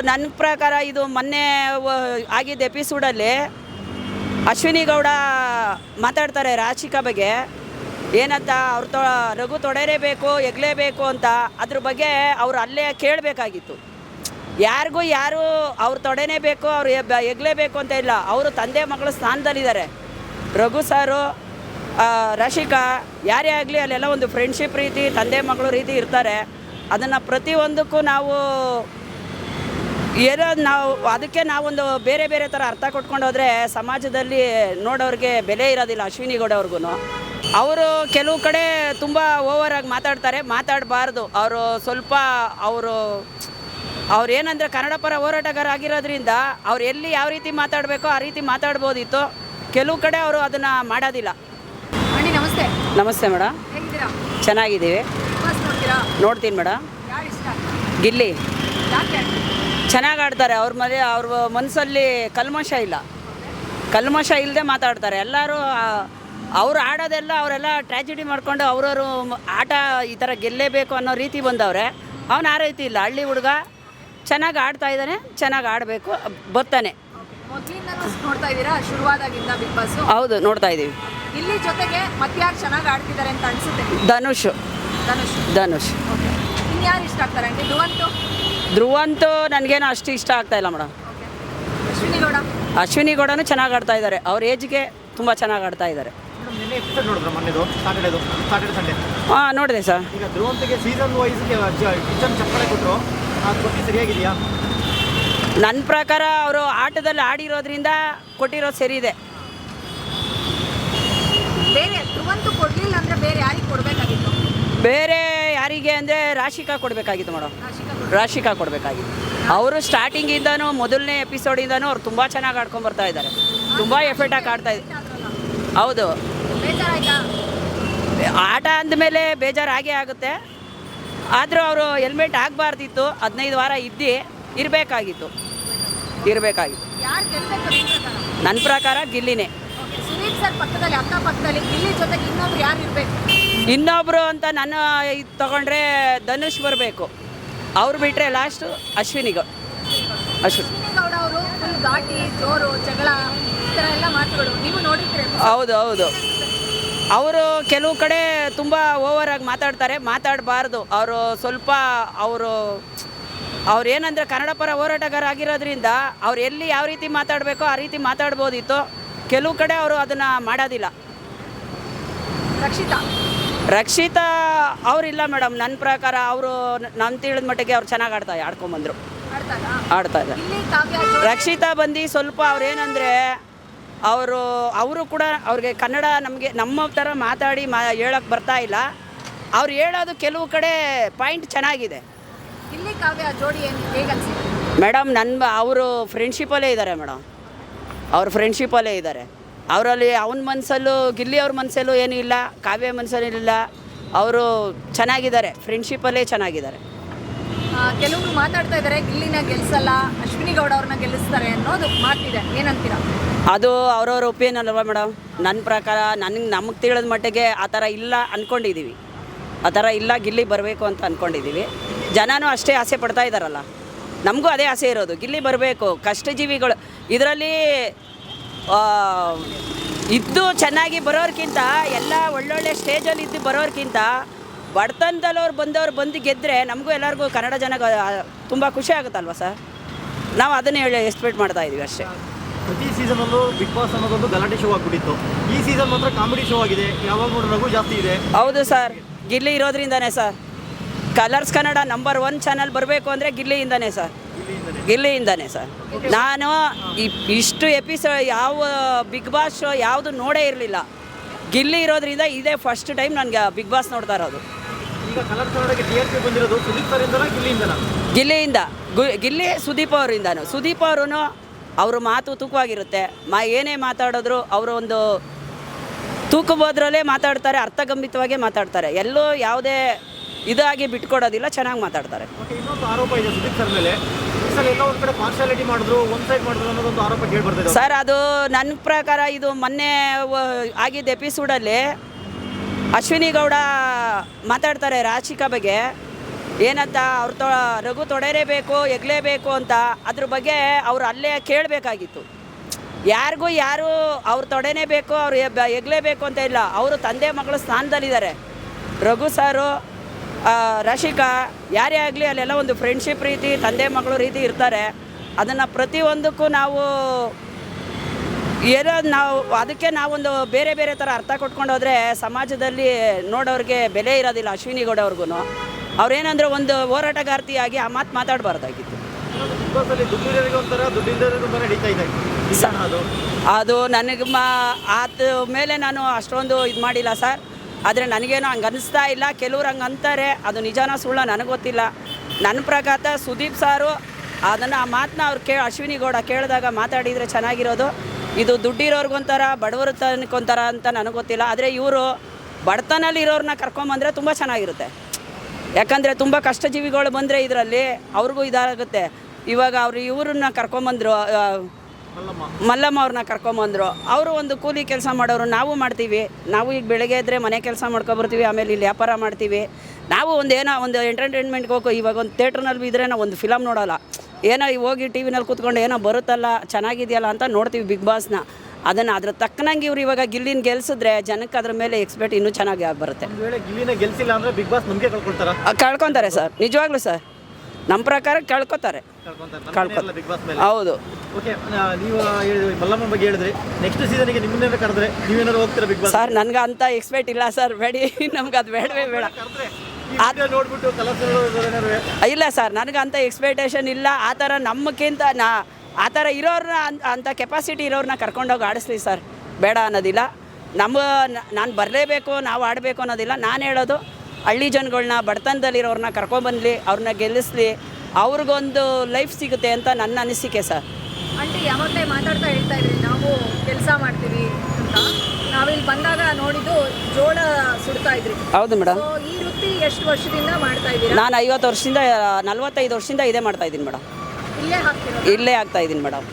ನನ್ನ ಪ್ರಕಾರ ಇದು ಮೊನ್ನೆ ಆಗಿದ್ದ ಎಪಿಸೋಡಲ್ಲಿ ಅಶ್ವಿನಿ ಗೌಡ ಮಾತಾಡ್ತಾರೆ ರಾಶಿಕಾ ಬಗ್ಗೆ ಏನಂತ ಅವ್ರು ರಘು ತೊಡಲೇಬೇಕು ಎಗ್ಲೇಬೇಕು ಅಂತ. ಅದ್ರ ಬಗ್ಗೆ ಅವ್ರು ಅಲ್ಲೇ ಕೇಳಬೇಕಾಗಿತ್ತು. ಯಾರಿಗೂ ಯಾರು ಅವ್ರು ತೊಡೆನೇ ಬೇಕು ಅವ್ರು ಎಗ್ಲೇಬೇಕು ಅಂತ ಇಲ್ಲ. ಅವರು ತಂದೆ ಮಗಳ ಸ್ಥಾನದಲ್ಲಿದ್ದಾರೆ. ರಘು ಸಾರು ರಾಶಿಕಾ ಯಾರೇ ಆಗಲಿ ಅಲ್ಲೆಲ್ಲ ಒಂದು ಫ್ರೆಂಡ್ಶಿಪ್ ರೀತಿ ತಂದೆ ಮಗಳು ರೀತಿ ಇರ್ತಾರೆ. ಅದನ್ನು ಪ್ರತಿಯೊಂದಕ್ಕೂ ನಾವು ಏನೋ ಅದಕ್ಕೆ ನಾವೊಂದು ಬೇರೆ ಬೇರೆ ಥರ ಅರ್ಥ ಕೊಟ್ಕೊಂಡು ಹೋದರೆ ಸಮಾಜದಲ್ಲಿ ನೋಡೋರಿಗೆ ಬೆಲೆ ಇರೋದಿಲ್ಲ. ಅಶ್ವಿನಿ ಗೌಡ ಅವ್ರಿಗೂ ಅವರು ಕೆಲವು ಕಡೆ ತುಂಬ ಓವರಾಗಿ ಮಾತಾಡಬಾರ್ದು. ಅವರು ಸ್ವಲ್ಪ ಅವ್ರು ಏನಂದರೆ ಕನ್ನಡ ಪರ ಹೋರಾಟಗಾರ ಆಗಿರೋದ್ರಿಂದ ಅವ್ರು ಎಲ್ಲಿ ಯಾವ ರೀತಿ ಮಾತಾಡಬೇಕೋ ಆ ರೀತಿ ಮಾತಾಡ್ಬೋದಿತ್ತು. ಕೆಲವು ಕಡೆ ಅವರು ಅದನ್ನು ಮಾಡೋದಿಲ್ಲ. ನಮಸ್ತೆ. ನಮಸ್ತೆ ಮೇಡಮ್, ಚೆನ್ನಾಗಿದ್ದೀವಿ. ನೋಡ್ತೀನಿ ಮೇಡಮ್. ಗಿಲ್ಲಿ ಚೆನ್ನಾಗಿ ಆಡ್ತಾರೆ. ಅವ್ರ ಮನಸ್ಸಲ್ಲಿ ಕಲ್ಮಶ ಇಲ್ಲದೆ ಮಾತಾಡ್ತಾರೆ. ಎಲ್ಲರೂ ಅವ್ರು ಆಡೋದೆಲ್ಲ ಅವರೆಲ್ಲ ಟ್ರ್ಯಾಜಿಡಿ ಮಾಡ್ಕೊಂಡು ಅವ್ರವರು ಆಟ ಈ ಥರ ಗೆಲ್ಲೇಬೇಕು ಅನ್ನೋ ರೀತಿ ಬಂದವ್ರೆ. ಅವನು ಆ ರೀತಿ ಇಲ್ಲ. ಹಳ್ಳಿ ಹುಡುಗ ಚೆನ್ನಾಗಿ ಆಡ್ತಾ ಇದ್ದಾನೆ, ಚೆನ್ನಾಗಿ ಆಡಬೇಕು ಬರ್ತಾನೆ. ಹೌದು, ನೋಡ್ತಾ ಇದ್ದೀವಿ. ಇಲ್ಲಿ ಜೊತೆಗೆ ಮತ್ಯಾರು ಚೆನ್ನಾಗಿ ಆಡ್ತಿದ್ದಾರೆ ಅಂತ ಅನ್ಸುತ್ತೆ? ಧನುಷ್. ಇನ್ಯಾರು ಇಷ್ಟ ಆಗ್ತಾರೆ ಆಂಟಿ? ಧ್ರುವಂತೂ ನನಗೇನು ಅಷ್ಟು ಇಷ್ಟ ಆಗ್ತಾ ಇಲ್ಲ ಮೇಡಮ್. ಅಶ್ವಿನಿ ಗೌಡನೂ ಚೆನ್ನಾಗಿ ಆಡ್ತಾ ಇದ್ದಾರೆ. ಅವ್ರ ಏಜ್ಗೆ ತುಂಬ ಚೆನ್ನಾಗಿ ಆಡ್ತಾ ಇದ್ದಾರೆ. ಹಾಂ, ನೋಡಿದೆ ಸರ್. ಈಗ ಧ್ರುವಂತಿಗೆ ಸೀಸನ್ ವೈಸ್ ಕಿಚನ್ ಚಪ್ಪಳೆ ಕೊಟ್ಟರು, ಅದು ಸರಿಯಾಗಿದೆಯಾ? ನನ್ನ ಪ್ರಕಾರ ಅವರು ಆಟದಲ್ಲಿ ಆಡಿರೋದ್ರಿಂದ ಕೊಟ್ಟಿರೋದು ಸರಿ ಇದೆ. ಬೇರೆ ಧ್ರುವಂತು ಕೊಡಲಿಲ್ಲ ಅಂದರೆ ಬೇರೆ ಯಾರಿಗೆ ಕೊಡಬೇಕಾಗಿತ್ತು? ಬೇರೆ ಯಾರಿಗೆ ಅಂದರೆ ರಾಶಿಕಾ ಕೊಡಬೇಕಾಗಿತ್ತು ಮೇಡಮ್. ರಾಶಿಕಾ ಕೊಡಬೇಕಾಗಿತ್ತು. ಅವರು ಸ್ಟಾರ್ಟಿಂಗಿಂದನೂ ಮೊದಲನೇ ಎಪಿಸೋಡಿಂದನೂ ಅವ್ರು ತುಂಬ ಚೆನ್ನಾಗಿ ಆಡ್ಕೊಂಡು ಬರ್ತಾ ಇದ್ದಾರೆ. ತುಂಬ ಎಫೆಕ್ಟಾಗಿ ಆಡ್ತಾ ಇದ್ದಾರೆ. ಹೌದು, ಆಟ ಅಂದಮೇಲೆ ಬೇಜಾರಾಗೇ ಆಗುತ್ತೆ. ಆದರೂ ಅವರು ಹೆಲ್ಮೆಟ್ ಆಗಬಾರ್ದಿತ್ತು. 15 ವಾರ ಇರಬೇಕಾಗಿತ್ತು. ನನ್ನ ಪ್ರಕಾರ ಗಿಲ್ಲಿನೇ. ಇನ್ನೊಬ್ರು ಅಂತ ನಾನು ಇದು ತಗೊಂಡ್ರೆ ಧನುಷ್ ಬರಬೇಕು. ಅವ್ರು ಬಿಟ್ಟರೆ ಲಾಸ್ಟು ಅಶ್ವಿನಿ ಗೌಡ ಅವರು ಫುಲ್ ಘಾಟಿ, ಜೋರು, ಜಗಳ ಈ ಥರ ಎಲ್ಲ ಮಾತುಗಳು ನೀವು ನೋಡಿರ್ತೀರಿ. ಹೌದು. ಅವರು ಕೆಲವು ಕಡೆ ತುಂಬ ಓವರಾಗಿ ಮಾತಾಡಬಾರ್ದು. ಅವರು ಸ್ವಲ್ಪ ಅವ್ರು ಏನಂದರೆ ಕನ್ನಡ ಪರ ಹೋರಾಟಗಾರ ಆಗಿರೋದ್ರಿಂದ ಅವ್ರು ಎಲ್ಲಿ ಯಾವ ರೀತಿ ಮಾತಾಡಬೇಕೋ ಆ ರೀತಿ ಮಾತಾಡ್ಬೋದಿತ್ತು. ಕೆಲವು ಕಡೆ ಅವರು ಅದನ್ನು ಮಾಡೋದಿಲ್ಲ. ರಕ್ಷಿತಾ ಅವರಿಲ್ಲ ಮೇಡಮ್. ನನ್ನ ಪ್ರಕಾರ ಅವರು ನಾನು ತಿಳಿದ ಮಟ್ಟಿಗೆ ಅವ್ರು ಚೆನ್ನಾಗಿ ಆಡ್ಕೊಂಬಂದರು. ಆಡ್ತಾ ಇದ್ದಾರೆ. ರಕ್ಷಿತಾ ಬಂದು ಸ್ವಲ್ಪ ಅವ್ರೇನಂದರೆ ಅವರು ಕೂಡ ಅವ್ರಿಗೆ ಕನ್ನಡ ನಮ್ಮ ಥರ ಮಾತಾಡಿ ಹೇಳೋಕ್ಕೆ ಬರ್ತಾ ಇಲ್ಲ. ಅವ್ರು ಹೇಳೋದು ಕೆಲವು ಕಡೆ ಪಾಯಿಂಟ್ ಚೆನ್ನಾಗಿದೆ. ಮೇಡಮ್ ಅವರು ಫ್ರೆಂಡ್ಶಿಪ್ಪಲ್ಲೇ ಇದ್ದಾರೆ ಮೇಡಮ್. ಅವರಲ್ಲಿ ಅವನ ಮನಸ್ಸಲ್ಲೂ ಗಿಲ್ಲಿ ಅವ್ರ ಮನಸ್ಸಲ್ಲೂ ಏನೂ ಇಲ್ಲ, ಕಾವ್ಯ ಮನಸ್ಸಲ್ಲೂ ಇಲ್ಲ. ಅವರು ಚೆನ್ನಾಗಿದ್ದಾರೆ, ಫ್ರೆಂಡ್ಶಿಪ್ಪಲ್ಲೇ ಚೆನ್ನಾಗಿದ್ದಾರೆ. ಕೆಲವರು ಮಾತಾಡ್ತಾ ಇದ್ದಾರೆ ಗಿಲ್ಲಿನ ಗೆಲ್ಸಲ್ಲ, ಅಶ್ವಿನಿ ಗೌಡ ಅವ್ರನ್ನ ಗೆಲ್ಲಿಸ್ತಾರೆ ಅನ್ನೋದು ಮಾತಿದೆ. ಏನಂತೀರಾ? ಅದು ಅವ್ರವ್ರ ಒಪಿನಿಯನ್ ಅಲ್ವಾ ಮೇಡಮ್. ನನ್ನ ಪ್ರಕಾರ ನಮಗೆ ತಿಳಿದ ಮಟ್ಟಿಗೆ ಆ ಥರ ಇಲ್ಲ ಅಂದ್ಕೊಂಡಿದ್ದೀವಿ. ಆ ಥರ ಇಲ್ಲ, ಗಿಲ್ಲಿ ಬರಬೇಕು ಅಂತ ಅಂದ್ಕೊಂಡಿದ್ದೀವಿ. ಜನನೂ ಅಷ್ಟೇ ಆಸೆ ಪಡ್ತಾ ಇದ್ದಾರಲ್ಲ, ನಮಗೂ ಅದೇ ಆಸೆ ಇರೋದು, ಗಿಲ್ಲಿ ಬರಬೇಕು. ಕಷ್ಟಜೀವಿಗಳು ಇದರಲ್ಲಿ ಇದ್ದು ಚೆನ್ನಾಗಿ ಬರೋರ್ಕಿಂತ, ಎಲ್ಲ ಒಳ್ಳೊಳ್ಳೆ ಸ್ಟೇಜಲ್ಲಿ ಇದ್ದು ಬರೋರ್ಕಿಂತ ಬಡತನದಲ್ಲವ್ರು ಬಂದು ಗೆದ್ದರೆ ನಮಗೂ ಎಲ್ಲರಿಗೂ ಕನ್ನಡ ಜನ ತುಂಬ ಖುಷಿ ಆಗುತ್ತಲ್ವ ಸರ್. ನಾವು ಅದನ್ನೇ ಎಕ್ಸ್ಪೆಕ್ಟ್ ಮಾಡ್ತಾ ಇದ್ದೀವಿ ಅಷ್ಟೇ. ಪ್ರತಿ ಸೀಸನಲ್ಲೂ ಬಿಗ್ ಬಾಸ್ ಅನ್ನೋದೊಂದು ಗಲಾಟೆ ಶೋ ಆಗಿಬಿಟ್ಟಿತ್ತು. ಈ ಸೀಸನ್ ಮಾತ್ರ ಕಾಮಿಡಿ ಶೋ ಆಗಿದೆ. ಯಾವಾಗ ನೋಡೋ ನಗು ಜಾಸ್ತಿ ಇದೆ. ಹೌದು ಸರ್, ಗಿಲ್ಲಿ ಇರೋದ್ರಿಂದನೇ sir. Colors Kannada number 1 channel ಬರಬೇಕು ಅಂದರೆ ಗಿಲ್ಲಿಯಿಂದನೇ ಸರ್. ನಾನು ಇಷ್ಟು ಎಪಿಸೋಡ್ ಯಾವ ಬಿಗ್ ಬಾಸ್ ಶೋ ಯಾವುದು ನೋಡೇ ಇರಲಿಲ್ಲ. ಗಿಲ್ಲಿ ಇರೋದ್ರಿಂದ ಇದೇ ಫಸ್ಟ್ ಟೈಮ್ ನನಗೆ ಬಿಗ್ ಬಾಸ್ ನೋಡ್ತಾ ಇರೋದು. ಈಗ ಕಲರ್ಸ್ ಕನ್ನಡಕ್ಕೆ TRP ಬಂದಿರೋದು ಸುದೀಪ್ ಸರಿಂದನಾ ಗಿಲ್ಲಿಯಿಂದ? ಗಿಲ್ಲಿ ಸುದೀಪ್ ಅವರಿಂದನೂ. ಸುದೀಪ್ ಅವ್ರ ಮಾತು ತೂಕವಾಗಿರುತ್ತೆ. ಏನೇ ಮಾತಾಡಿದ್ರು ಅವರು ಒಂದು ತೂಕಬೋದ್ರಲ್ಲೇ ಮಾತಾಡ್ತಾರೆ, ಅರ್ಥಗಂಭಿತವಾಗೇ ಮಾತಾಡ್ತಾರೆ. ಎಲ್ಲೂ ಯಾವುದೇ ಇದಾಗಿ ಬಿಟ್ಕೊಡೋದಿಲ್ಲ, ಚೆನ್ನಾಗಿ ಮಾತಾಡ್ತಾರೆ. ಇನ್ನೊಂದು ಆರೋಪ ಇದೆ ಸುದೀಪ್ ಸರ್ ಮೇಲೆ, ಎಲ್ಲ ಒಂದು ಕಡೆ ಪಾರ್ಶಾಲಿಟಿ ಮಾಡಿದ್ರು, ಒಂದು ಸೈಡ್ ಮಾಡಿದ್ರು ಅನ್ನೋದೊಂದು ಆರೋಪ ಕೇಳಿಬರ್ತದೆ ಸರ್. ಅದು ನನ್ನ ಪ್ರಕಾರ ಇದು ಮೊನ್ನೆ ಆಗಿದ್ದ ಎಪಿಸೋಡಲ್ಲಿ ಅಶ್ವಿನಿ ಗೌಡ ಮಾತಾಡ್ತಾರೆ ರಾಶಿಕಾ ಬಗ್ಗೆ ಏನಂತ ರಘು ತೊಡೇಲೇಬೇಕು ಎಗಲೇಬೇಕು ಅಂತ ಅದ್ರ ಬಗ್ಗೆ ಅವ್ರು ಅಲ್ಲೇ ಕೇಳಬೇಕಾಗಿತ್ತು. ಯಾರಿಗೂ ಯಾರು ಅವ್ರು ತೊಡೆನೇ ಬೇಕು ಅವ್ರು ಎಗಲೇಬೇಕು ಅಂತ ಇಲ್ಲ, ಅವರು ತಂದೆ ಮಗಳ ಸ್ಥಾನದಲ್ಲಿದ್ದಾರೆ. ರಘು ಸಾರು ರಶಿಕಾ ಯಾರೇ ಆಗಲಿ ಅಲ್ಲೆಲ್ಲ ಒಂದು ಫ್ರೆಂಡ್ಶಿಪ್ ರೀತಿ ತಂದೆ ಮಗಳು ರೀತಿ ಇರ್ತಾರೆ. ಅದನ್ನು ಪ್ರತಿಯೊಂದಕ್ಕೂ ನಾವು ಅದಕ್ಕೆ ನಾವೊಂದು ಬೇರೆ ಬೇರೆ ಥರ ಅರ್ಥ ಕೊಟ್ಕೊಂಡು ಹೋದರೆ ಸಮಾಜದಲ್ಲಿ ನೋಡೋರಿಗೆ ಬೆಲೆ ಇರೋದಿಲ್ಲ. ಅಶ್ವಿನಿ ಗೌಡ ಅವ್ರಿಗೂ ಅವ್ರೇನಂದ್ರೆ ಒಂದು ಹೋರಾಟಗಾರ್ತಿಯಾಗಿ ಆ ಮಾತು ಮಾತಾಡಬಾರ್ದಾಗಿತ್ತು. ಅದು ನನಗೆ ಆತ ಮೇಲೆ ನಾನು ಅಷ್ಟೊಂದು ಇದು ಮಾಡಿಲ್ಲ ಸರ್. ಆದರೆ ನನಗೇನು ಹಂಗೆ ಅನ್ನಿಸ್ತಾ ಇಲ್ಲ. ಕೆಲವ್ರು ಹಂಗೆ ಅಂತಾರೆ, ಅದು ನಿಜಾನ ಸುಳ್ಳ ನನಗೆ ಗೊತ್ತಿಲ್ಲ. ನನ್ನ ಪ್ರಕಾರ ಸುದೀಪ್ ಸಾರು ಅದನ್ನು ಆ ಮಾತನ್ನ ಅವ್ರು ಅಶ್ವಿನಿ ಗೌಡ ಕೇಳಿದಾಗ ಮಾತಾಡಿದರೆ ಚೆನ್ನಾಗಿರೋದು. ಇದು ದುಡ್ಡಿರೋರ್ಗೊಂಥರ ಬಡವರು ತನಕೊಂಥರ ಅಂತ ನನಗೆ ಗೊತ್ತಿಲ್ಲ. ಆದರೆ ಇವರು ಬಡತನಲ್ಲಿ ಇರೋರನ್ನ ಕರ್ಕೊಂಬಂದರೆ ತುಂಬ ಚೆನ್ನಾಗಿರುತ್ತೆ. ಯಾಕಂದರೆ ತುಂಬ ಕಷ್ಟಜೀವಿಗಳು ಬಂದರೆ ಇದರಲ್ಲಿ ಅವ್ರಿಗೂ ಇದಾಗುತ್ತೆ. ಇವಾಗ ಇವ್ರನ್ನ ಕರ್ಕೊಂಬಂದರು, ಮಲ್ಲಮ್ಮ ಅವ್ರನ್ನ ಕರ್ಕೊಂಬಂದರು. ಅವರು ಒಂದು ಕೂಲಿ ಕೆಲಸ ಮಾಡೋರು, ನಾವು ಮಾಡ್ತೀವಿ. ನಾವು ಈಗ ಬೆಳಗ್ಗೆ ಇದ್ದರೆ ಮನೆ ಕೆಲಸ ಮಾಡ್ಕೊಬರ್ತೀವಿ, ಆಮೇಲೆ ಇಲ್ಲಿ ವ್ಯಾಪಾರ ಮಾಡ್ತೀವಿ. ನಾವು ಒಂದು ಎಂಟರ್ಟೈನ್ಮೆಂಟ್ಗೆ ಹೋಗೋ, ಇವಾಗ ಒಂದು ಥಿಯೇಟ್ರ್ನಲ್ಲಿ ಇದ್ದರೆ ನಾವು ಒಂದು ಫಿಲಮ್ ನೋಡೋಲ್ಲ, ಏನೋ ಹೋಗಿ ಟಿ ವಿನಲ್ಲಿ ಕೂತ್ಕೊಂಡು ಏನೋ ಬರುತ್ತಲ್ಲ ಚೆನ್ನಾಗಿದೆಯಲ್ಲ ಅಂತ ನೋಡ್ತೀವಿ ಬಿಗ್ ಬಾಸ್ನ. ಅದನ್ನು ಅದ್ರ ತಕ್ಕನಂಗೆ ಇವ್ರು ಇವಾಗ ಗಿಲ್ಲಿನ ಗೆಲ್ಸಿದ್ರೆ ಜನಕ್ಕೆ ಅದ್ರ ಮೇಲೆ ಎಕ್ಸ್ಪೆಕ್ಟ್ ಇನ್ನೂ ಚೆನ್ನಾಗಿ ಬರುತ್ತೆ. ಗಿಲ್ಲಿನ ಗೆಲ್ಸಿಲ್ಲ ಅಂದರೆ ಬಿಗ್ ಬಾಸ್ ನಮಗೆ ಕಳ್ಕೊತಾರೆ ಸರ್, ನಿಜವಾಗ್ಲೂ ಸರ್. ನಮ್ಮ ಪ್ರಕಾರ ಕಳ್ಕೊತಾರೆ. ಹೌದು. ಓಕೆ, ನೀವು ಮಲ್ಲಮ್ಮ ಬಗ್ಗೆ ಹೇಳಿದ್ರಿ, ನೆಕ್ಸ್ಟ್ ಸೀಸನ್ಗೆ ನಿಮ್ಮನ್ನೇನಾದ್ರು ಕರೆದ್ರೆ ನೀವೇನಾದ್ರು ಹೋಗ್ತೀರಾ ಬಿಗ್ ಬಾಸ್? ಸರ್ ನನಗೆ ಅಂತ ಎಕ್ಸ್ಪೆಕ್ಟ್ ಇಲ್ಲ ಸರ್, ಬೇಡಿ. ನಮ್ಗೆ ಅದು ಬೇಡವೇ ಬೇಡ. ನೋಡ್ಬಿಟ್ಟು ಇಲ್ಲ ಸರ್, ನನಗೆ ಅಂತ ಎಕ್ಸ್ಪೆಕ್ಟೇಷನ್ ಇಲ್ಲ. ಆ ಥರ ನಮ್ಮಕ್ಕಿಂತ ಆ ಥರ ಇರೋರನ್ನ ಅಂಥ ಕೆಪಾಸಿಟಿ ಇರೋರನ್ನ ಕರ್ಕೊಂಡೋಗಿ ಆಡಿಸ್ಲಿ ಸರ್, ಬೇಡ ಅನ್ನೋದಿಲ್ಲ. ನಾನು ಬರಲೇಬೇಕು, ನಾವು ಆಡಬೇಕು ಅನ್ನೋದಿಲ್ಲ. ನಾನು ಹೇಳೋದು ಹಳ್ಳಿ ಜನಗಳನ್ನ, ಬಡತನದಲ್ಲಿರೋರನ್ನ ಕರ್ಕೊಂಬಂದ್ಲಿ, ಅವ್ರನ್ನ ಗೆಲ್ಲಿಸ್ಲಿ, ಅವ್ರಿಗೊಂದು ಲೈಫ್ ಸಿಗುತ್ತೆ ಅಂತ ನನ್ನ ಅನಿಸಿಕೆ ಸರ್. ಆಂಟಿ ಯಾವಾಗಲೇ ಮಾತಾಡ್ತಾ ಹೇಳ್ತಾ ಇದ್ರಿ ನಾವು ಕೆಲಸ ಮಾಡ್ತೀವಿ ಅಂತ. ನಾವಿಲ್ಲಿ ಬಂದಾಗ ನೋಡಿದ್ದು ಜೋಳ ಸುಡ್ತಾ ಇದ್ರಿ. ಹೌದು ಮೇಡಮ್. ಈ ವೃತ್ತಿ ಎಷ್ಟು ವರ್ಷದಿಂದ ಮಾಡ್ತಾ ಇದ್ದೀರಾ? ನಾನು 50 ವರ್ಷದಿಂದ 45 ವರ್ಷದಿಂದ ಇದೇ ಮಾಡ್ತಾ ಇದ್ದೀನಿ ಮೇಡಮ್. ಇಲ್ಲೇ ಆಗ್ತಾ ಇದ್ದೀನಿ ಮೇಡಮ್,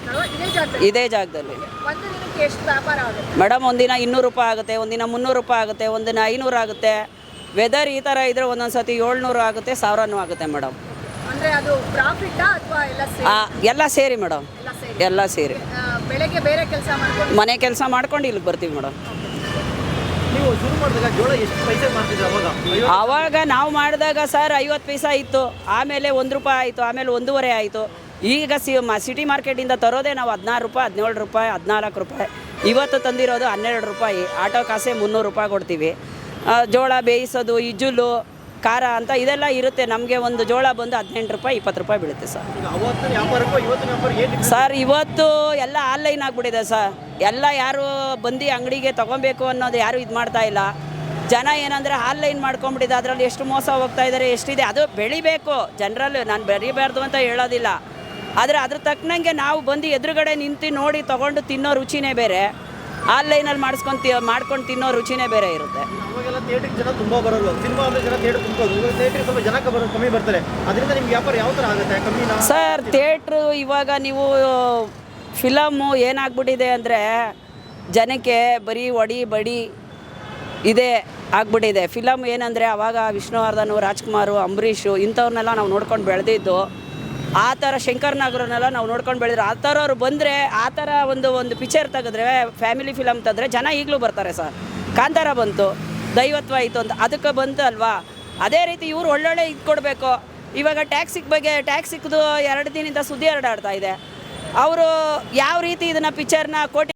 ಇದೇ ಜಾಗದಲ್ಲಿ. ಒಂದು ದಿನಕ್ಕೆ ಎಷ್ಟು ವ್ಯಾಪಾರ ಆಗುತ್ತೆ ಮೇಡಮ್? ಒಂದಿನ 200 ರೂಪಾಯಿ ಆಗುತ್ತೆ, ಒಂದಿನ 300 ರೂಪಾಯಿ ಆಗುತ್ತೆ, ಒಂದಿನ 500 ಆಗುತ್ತೆ. ವೆದರ್ ಈ ಥರ ಇದ್ರೆ ಒಂದೊಂದು ಸತಿ 700 ಆಗುತ್ತೆ, 1000 ಆಗುತ್ತೆ ಮೇಡಮ್. ಅಂದರೆ ಅದು ಪ್ರಾಫಿಟಾ ಅಥವಾ ಎಲ್ಲ ಸೇರಿ ಮೇಡಮ್, ಎಲ್ಲ ಸೇರಿ. ಬೆಳಗ್ಗೆ ಬೇರೆ ಕೆಲಸ ಮಾಡ್ಕೊಂಡು ಮನೆ ಕೆಲಸ ಮಾಡ್ಕೊಂಡು ಇಲ್ಲಿಗೆ ಬರ್ತೀವಿ ಮೇಡಮ್. ನೀವು ಶುರು ಮಾಡಿದಾಗ ಜೋಳ ಎಷ್ಟು ಪೈಸೆ ಮಾಡ್ತಿದ್ರು ಅವಾಗ? ಆವಾಗ ನಾವು ಮಾಡಿದಾಗ ಸರ್ 50 ಪೈಸಾ ಇತ್ತು, ಆಮೇಲೆ 1 ರೂಪಾಯಿ ಆಯಿತು, ಆಮೇಲೆ 1.5 ಆಯಿತು. ಈಗ ಸಿಟಿ ಮಾರ್ಕೆಟಿಂದ ತರೋದೇ ನಾವು 16 ರೂಪಾಯಿ, 17 ರೂಪಾಯಿ, 14 ರೂಪಾಯಿ. ಇವತ್ತು ತಂದಿರೋದು 12 ರೂಪಾಯಿ. ಆಟೋ ಕಾಸೆ 300 ರೂಪಾಯಿ ಕೊಡ್ತೀವಿ. ಜೋಳ ಬೇಯಿಸೋದು, ಇಜ್ಜುಲು, ಖಾರ ಅಂತ ಇದೆಲ್ಲ ಇರುತ್ತೆ. ನಮಗೆ ಒಂದು ಜೋಳ ಬಂದು 18 ರೂಪಾಯಿ, 20 ರೂಪಾಯಿ ಬೀಳುತ್ತೆ ಸರ್. ಸರ್ ಇವತ್ತು ಎಲ್ಲ ಆನ್ಲೈನ್ ಆಗಿಬಿಟ್ಟಿದೆ ಸರ್. ಎಲ್ಲ ಯಾರು ಬಂದು ಅಂಗಡಿಗೆ ತೊಗೊಬೇಕು ಅನ್ನೋದು ಯಾರು ಇದು ಮಾಡ್ತಾ ಇಲ್ಲ. ಜನ ಏನಂದರೆ ಆನ್ಲೈನ್ ಮಾಡ್ಕೊಂಬಿಟ್ಟಿದೆ. ಅದರಲ್ಲಿ ಎಷ್ಟು ಮೋಸ ಹೋಗ್ತಾ ಇದ್ದಾರೆ, ಎಷ್ಟಿದೆ. ಅದು ಬೆಳಿಬೇಕು ಜನರಲ್ಲಿ, ನಾನು ಬೆಳಿಬಾರ್ದು ಅಂತ ಹೇಳೋದಿಲ್ಲ. ಆದರೆ ಅದ್ರ ತಕ್ಕನಂಗೆ ನಾವು ಬಂದು ಎದುರುಗಡೆ ನಿಂತು ನೋಡಿ ತೊಗೊಂಡು ತಿನ್ನೋ ರುಚಿನೇ ಬೇರೆ, ಆನ್ಲೈನಲ್ಲಿ ಮಾಡ್ಕೊಂಡು ತಿನ್ನೋ ರುಚಿನೇ ಬೇರೆ ಇರುತ್ತೆ. ಅವಾಗೆಲ್ಲ ಥಿಯೇಟ್ರಿಗೆ ಜನ ತುಂಬ ಬರೋದು, ಸಿನಿಮಾ ಅಂದರೆ ಜನ ಥಿಯೇಟ್ರ್ ತುಂಬೋದು. ಥಿಯೇಟ್ರಿಗೆ ಸ್ವಲ್ಪ ಜನ ಕಮ್ಮಿ ಬರ್ತಾರೆ. ಅದರಿಂದ ನಿಮ್ಗೆ ವ್ಯಾಪಾರ ಯಾವ ಥರ ಆಗುತ್ತೆ? ಕಮ್ಮಿ ಸರ್ ಥಿಯೇಟ್ರು ಇವಾಗ ನೀವು ಫಿಲಮ್ಮು ಏನಾಗ್ಬಿಟ್ಟಿದೆ ಅಂದರೆ ಜನಕ್ಕೆ ಬರೀ ಹೊಡಿ ಬಡಿ ಇದೇ ಆಗ್ಬಿಟ್ಟಿದೆ. ಫಿಲಮ್ ಏನಂದರೆ ಅವಾಗ ವಿಷ್ಣುವರ್ಧನ್, ರಾಜ್ಕುಮಾರು, ಅಂಬರೀಷು ಇಂಥವ್ರನ್ನೆಲ್ಲ ನಾವು ನೋಡ್ಕೊಂಡು ಬೆಳೆದಿದ್ದು. ಆ ಥರ ಶಂಕರ್ ನಾಗರನ್ನೆಲ್ಲ ನಾವು ನೋಡ್ಕೊಂಡು ಬೆಳೆದ್ರೆ, ಆ ಥರವ್ರು ಬಂದರೆ ಆ ಥರ ಒಂದು ಪಿಕ್ಚರ್ ತೆಗೆದ್ರೆ, ಫ್ಯಾಮಿಲಿ ಫಿಲಮ್ ತೆಗೆದ್ರೆ ಜನ ಈಗಲೂ ಬರ್ತಾರೆ ಸರ್. ಕಾಂತಾರ ಬಂತು, ದೈವತ್ವ ಆಯಿತು ಅಂತ ಅದಕ್ಕೆ ಬಂತು ಅಲ್ವಾ. ಅದೇ ರೀತಿ ಇವರು ಒಳ್ಳೊಳ್ಳೆ ಇದು ಕೊಡಬೇಕು. ಇವಾಗ ಟ್ಯಾಕ್ಸಿಕ್ದು 2 ದಿನದಿಂದ ಸುದ್ದಿ ಹರಡಾಡ್ತಾ ಇದೆ. ಅವರು ಯಾವ ರೀತಿ ಇದನ್ನು ಪಿಕ್ಚರ್ನ ಕೋಟಿ